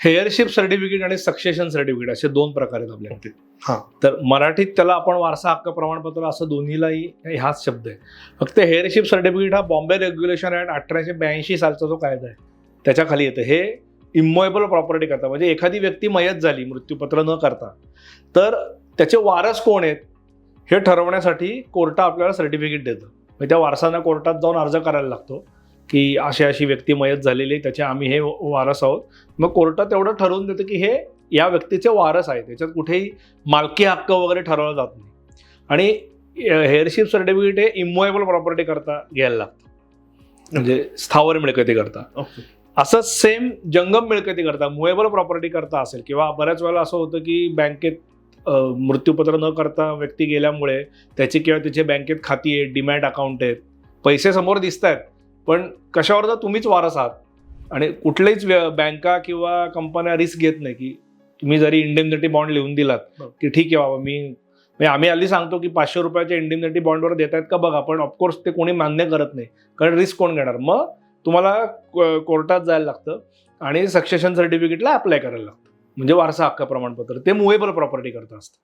Heirship certificate आणि succession certificate असे दोन प्रकार आहेत आपल्याकडे. हा. तर मराठीत त्याला आपण वारसा हक्क प्रमाणपत्र असं दोन्हीलाही हाच शब्द आहे. फक्त हेअरशिप सर्टिफिकेट हा बॉम्बे रेग्युलेशन ऍक्ट 1882 सालचा जो कायदा आहे त्याच्या खाली येतं. हे इमोएबल प्रॉपर्टी करता, म्हणजे एखादी व्यक्ती मयत झाली मृत्यूपत्र न करता तर त्याचे वारस कोण आहेत हे ठरवण्यासाठी कोर्ट आपल्याला सर्टिफिकेट देतं. म्हणजे त्या वारसांना कोर्टात जाऊन अर्ज करायला लागतो की अशी व्यक्ती मयत झालेली आहे, त्याचे आम्ही हे वारस आहोत. मग कोर्टात एवढं ठरवून देतं की हे या व्यक्तीचे वारस आहे, त्याच्यात कुठेही मालकी हक्क वगैरे ठरवला जात नाही. आणि हेअरशिप सर्टिफिकेट हे इमोएबल प्रॉपर्टी करता घ्यायला लागतं, म्हणजे स्थावर मिळकती करता. असं सेम जंगम मिळकती करता, मुएबल प्रॉपर्टी करता असेल, किंवा बऱ्याच वेळेला असं होतं की बँकेत मृत्यूपत्र न करता व्यक्ती गेल्यामुळे त्याची किंवा तिचे बँकेत खाती आहेत, डिमॅट अकाउंट आहेत, पैसे समोर दिसत आहेत, पण कशावर तर तुम्हीच वारस आहात. आणि कुठल्याच बँका किंवा कंपन्या रिस्क घेत नाही की तुम्ही जरी इंडेमनिटी बॉन्ड लिहून दिलात की ठीक आहे बाबा म्हणजे आम्ही हल्ली सांगतो की 500 रुपयाच्या इंडेमनिटी बॉन्डवर देत आहेत का बघा, पण ऑफकोर्स ते कोणी मान्य करत नाही, कारण रिस्क कोण घेणार. मग तुम्हाला कोर्टात जायला लागतं आणि सक्सेशन सर्टिफिकेटला अप्लाय करायला लागतं, म्हणजे वारसा हक्क प्रमाणपत्र. ते मुएबल प्रॉपर्टी करता असतं.